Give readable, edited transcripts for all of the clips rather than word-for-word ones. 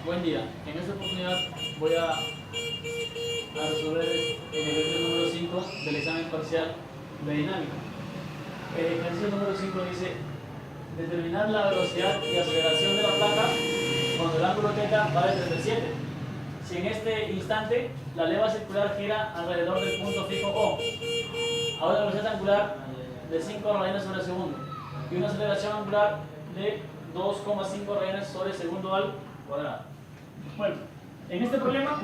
Buen día. En esta oportunidad voy a resolver el ejercicio número 5 del examen parcial de dinámica. El ejercicio número 5 dice determinar la velocidad y aceleración de la placa cuando el ángulo θ va de 37. Si en este instante la leva circular gira alrededor del punto fijo O a una velocidad angular de 5 radianes sobre segundo y una aceleración angular de 2,5 radianes sobre segundo al cuadrado. Bueno, en este problema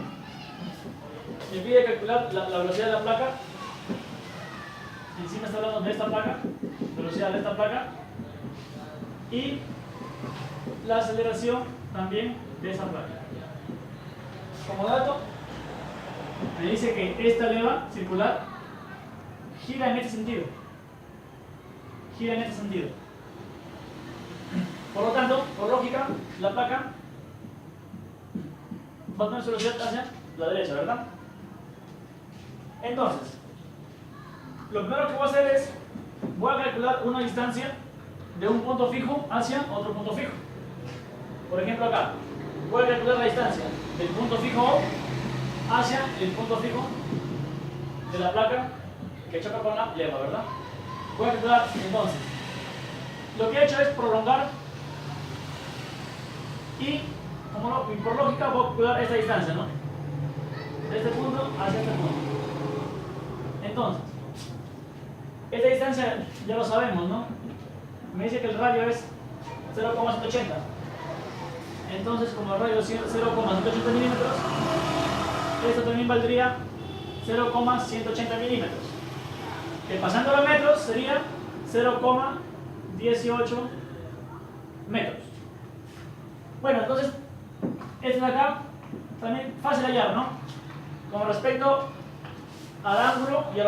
me pide calcular la velocidad de la placa. Encima está hablando de esta placa, velocidad de esta placa, y la aceleración también de esa placa. Como dato, me dice que esta leva circular gira en este sentido. Gira en este sentido. Por lo tanto, por lógica, la placa va a tener su velocidad hacia la derecha, ¿verdad? Entonces, lo primero que voy a hacer es, voy a calcular una distancia de un punto fijo hacia otro punto fijo. Por ejemplo acá, voy a calcular la distancia del punto fijo O hacia el punto fijo de la placa que choca con la leva, ¿verdad? Voy a calcular entonces. Lo que he hecho es prolongar y por lógica voy a calcular esta distancia, ¿no? De este punto hacia este punto. Entonces, esta distancia ya lo sabemos, ¿no? Me dice que el radio es 0,180. Entonces, como el radio es 0,180 milímetros, esto también valdría 0,180 milímetros. Que pasando los metros sería 0,18 metros. Bueno, entonces, este de acá también fácil de hallar, ¿no? Con respecto al ángulo y a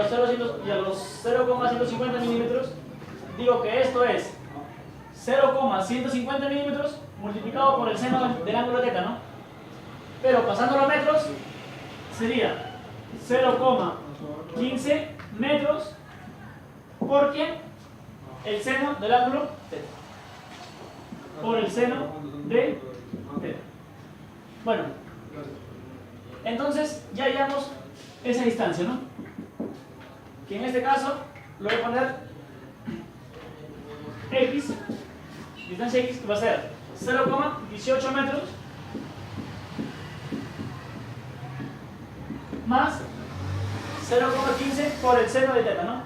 los 0,150 milímetros, digo que esto es 0,150 milímetros multiplicado por el seno del ángulo θ, ¿no? Pero pasando los metros sería 0,15 metros porque el seno del ángulo θ por el seno de θ. Bueno, entonces ya hallamos esa distancia, ¿no? Que en este caso lo voy a poner x, distancia x que va a ser 0,18 metros más 0,15 por el seno de θ, ¿no?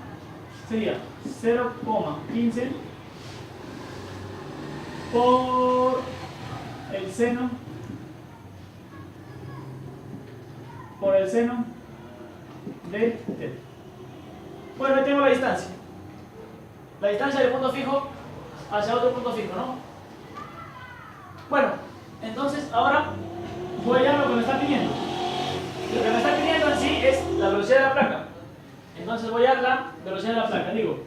Sería 0,15 por el seno de θ. Bueno, ahí tengo la distancia. La distancia del punto fijo hacia otro punto fijo, ¿no? Bueno, entonces ahora voy a hallar lo que me está pidiendo. Lo que me está pidiendo en sí es la velocidad de la placa. Entonces voy a hallar la velocidad de la placa. Digo,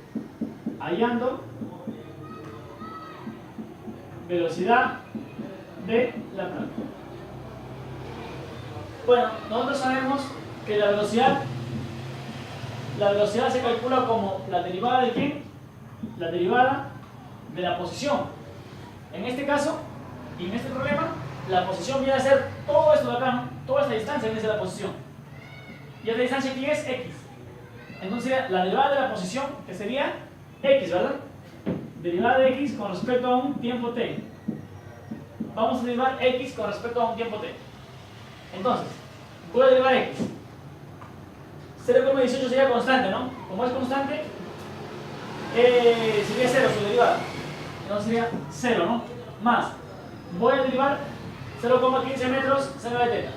hallando velocidad de la placa. Bueno, nosotros sabemos que la velocidad se calcula como la derivada de ¿qué? La derivada de la posición. En este caso, y en este problema, la posición viene a ser todo esto de acá, ¿no? Toda esta distancia viene a ser la posición. Y esta distancia aquí es x. Entonces, la derivada de la posición, que sería x, ¿verdad? Derivada de x con respecto a un tiempo t. Vamos a derivar x con respecto a un tiempo t. Entonces, voy a derivar x. 0,18 sería constante, ¿no? Como es constante, sería 0 su derivada. Entonces sería 0, ¿no? Más, voy a derivar 0,15 metros seno de θ.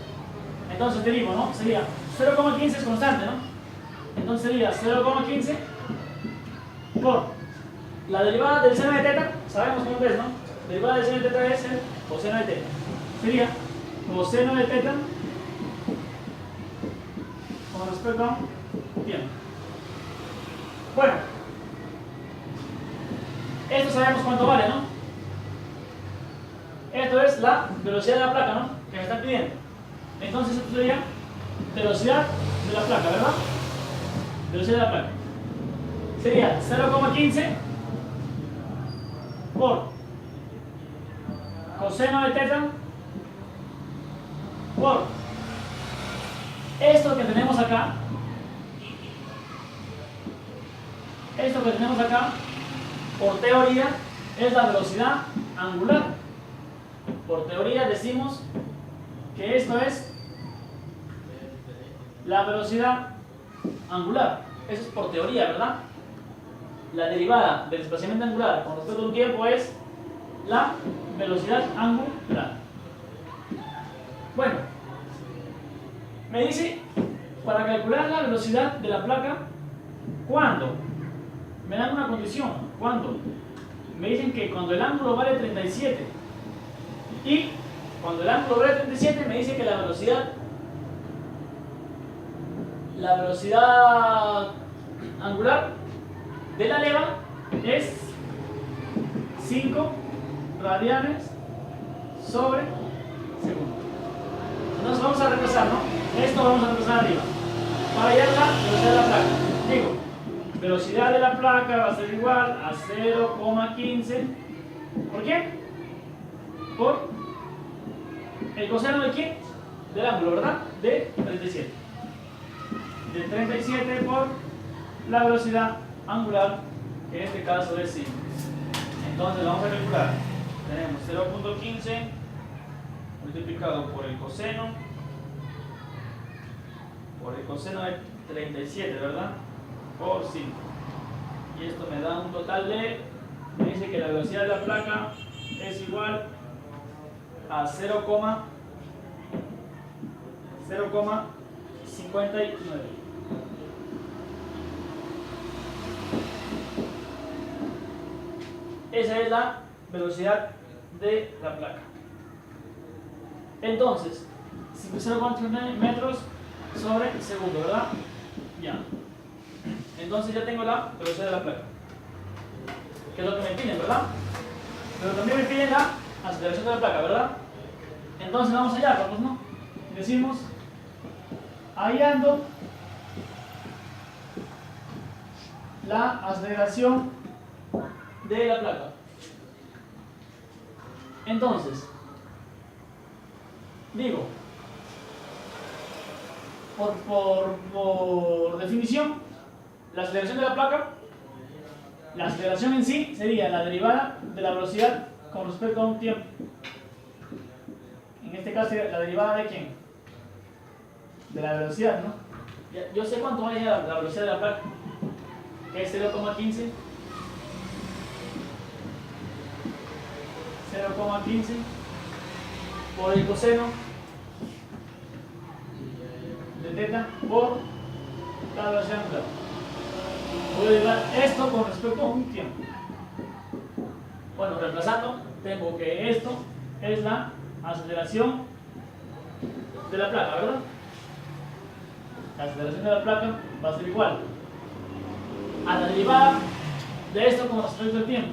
Entonces derivo, ¿no? Sería 0,15 es constante, ¿no? Entonces sería 0,15 por la derivada del seno de θ, sabemos cómo es, ¿no? Derivada del seno de θ es el coseno de θ. Sería coseno de θ con respecto a tiempo. Bueno, esto sabemos cuánto vale, ¿no? Esto es la velocidad de la placa, ¿no? Que me están pidiendo. Entonces esto sería velocidad de la placa, ¿verdad? Velocidad de la placa. Sería 0,15 por coseno de θ por esto que tenemos acá. Esto que tenemos acá, por teoría, es la velocidad angular. Por teoría decimos que esto es la velocidad angular. Eso es por teoría, ¿verdad? La derivada del desplazamiento angular con respecto a un tiempo es la velocidad angular. Bueno, me dice para calcular la velocidad de la placa, ¿cuándo? Me dan una condición, ¿cuándo? Me dicen que cuando el ángulo vale 37 y cuando el ángulo vale 37 me dice que la velocidad angular de la leva es 5 radianes sobre segundo. Entonces vamos a reemplazar, ¿no? Esto vamos a reemplazar arriba para hallar la velocidad de la placa. Digo, velocidad de la placa va a ser igual a 0,15. ¿Por qué? Por el coseno de ¿quién? Del ángulo, ¿verdad? De 37. De 37 por la velocidad angular, que en este caso es 5. Entonces vamos a calcular. Tenemos 0,15 multiplicado por el coseno de 37, ¿verdad? Por 5. Y esto me da un total de, me dice que la velocidad de la placa es igual a 0,59. Esa es la velocidad de la placa. Entonces, 0,59 metros sobre segundo, ¿verdad? Ya. Entonces ya tengo la velocidad de la placa, que es lo que me piden, ¿verdad? Pero también me piden la aceleración de la placa, ¿verdad? Entonces vamos allá, vamos, ¿no? Decimos, hallando la aceleración de la placa. Entonces, digo, por definición, la aceleración de la placa, la aceleración en sí sería la derivada de la velocidad con respecto a un tiempo. En este caso, la derivada de ¿quién? De la velocidad, ¿no? Yo sé cuánto vale la velocidad de la placa, que es 0,15. 0,15 por el coseno de teta por la velocidad angular. Voy a derivar esto con respecto a un tiempo. Bueno, reemplazando, tengo que esto es la aceleración de la placa, ¿verdad? La aceleración de la placa va a ser igual a la derivada de esto con respecto al tiempo.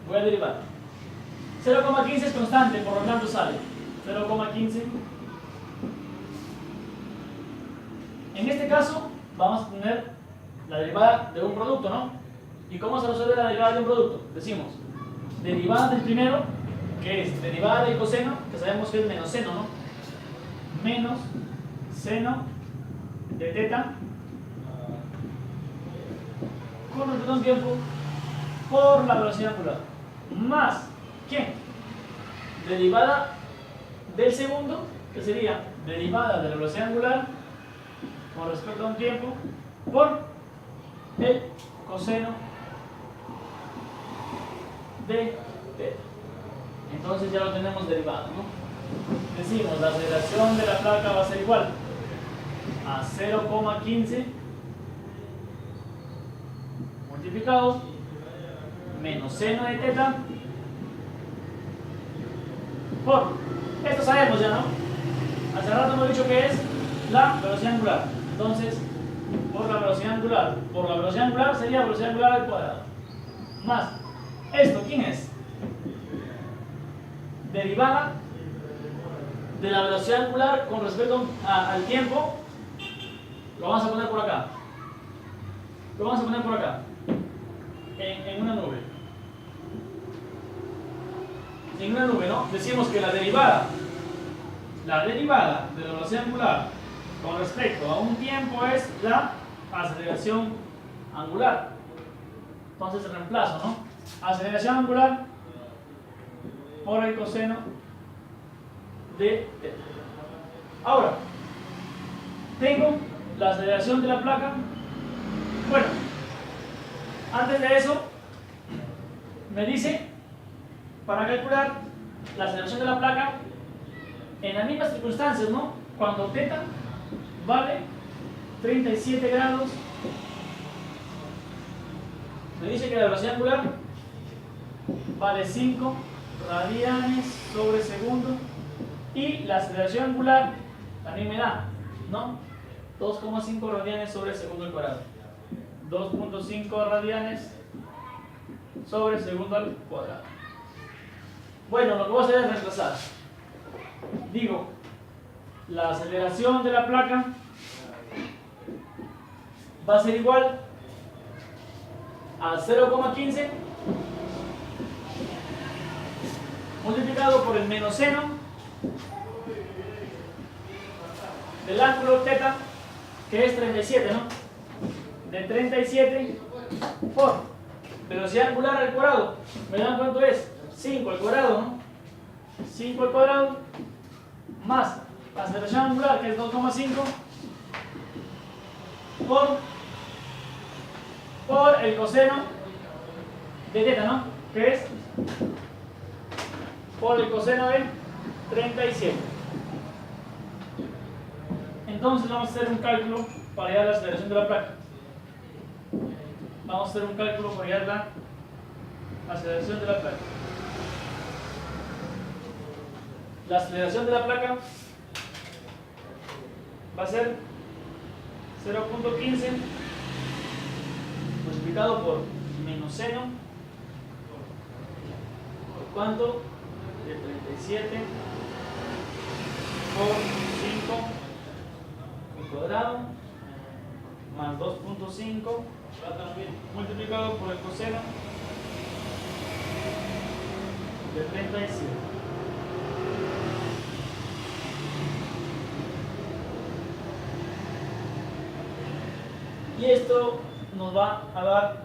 Voy a derivar. 0,15 es constante, por lo tanto sale 0,15. En este caso vamos a poner la derivada de un producto, ¿no? ¿Y cómo se resuelve la derivada de un producto? Decimos, derivada del primero, que es derivada del coseno, que sabemos que es menos seno, ¿no? Menos seno de teta con respecto a un tiempo por la velocidad angular, más ¿qué? Derivada del segundo, que sería derivada de la velocidad angular con respecto a un tiempo por el coseno de teta. Entonces ya lo tenemos derivado, ¿no? Decimos, la aceleración de la placa va a ser igual a 0,15 multiplicado menos seno de teta por, esto sabemos ya, ¿no? Hace rato hemos dicho que es la velocidad angular. Entonces, por la velocidad angular sería velocidad angular al cuadrado. Más, ¿esto quién es? Derivada de la velocidad angular con respecto al tiempo. Lo vamos a poner por acá. Lo vamos a poner por acá. En una nube. En una nube, ¿no? Decimos que la derivada la derivada de la velocidad angular con respecto a un tiempo es la aceleración angular. Entonces reemplazo, ¿no? Aceleración angular por el coseno de θ. Ahora, tengo la aceleración de la placa. Bueno, antes de eso, me dice para calcular la aceleración de la placa en las mismas circunstancias, ¿no? Cuando θ vale 37 grados, me dice que la velocidad angular vale 5 radianes sobre segundo y la aceleración angular también me da, ¿no? 2,5 radianes sobre segundo al cuadrado. 2,5 radianes sobre segundo al cuadrado. Bueno, lo que voy a hacer es reemplazar. Digo, la aceleración de la placa va a ser igual a 0,15 multiplicado por el menos seno del ángulo θ, que es 37, ¿no? De 37 por velocidad angular al cuadrado. ¿Me dan cuánto es? 5 al cuadrado, ¿no? 5 al cuadrado más la aceleración angular, que es 2,5 por el coseno de θ, ¿no? Que es por el coseno de 37. Entonces vamos a hacer un cálculo para hallar la aceleración de la placa. Vamos a hacer un cálculo para hallar la aceleración de la placa. La aceleración de la placa va a ser 0,15 multiplicado por menos seno, ¿por cuánto? De 37 por 5 al cuadrado más 2,5 multiplicado por el coseno de 37. Y esto nos va a dar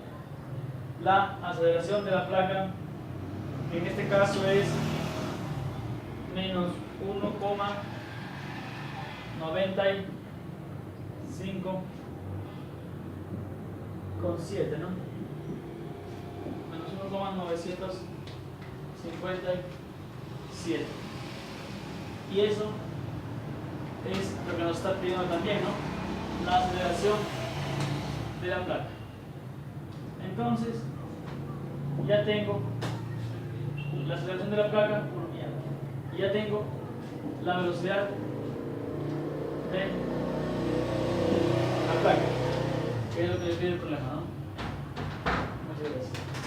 la aceleración de la placa, que en este caso es menos 1,95,7, ¿no? Menos 1,957. Y eso es lo que nos está pidiendo también, ¿no? La aceleración de la placa. Entonces, ya tengo la aceleración de la placa y ya tengo la velocidad de la placa, que es lo que le pide el problema, ¿no? Muchas gracias.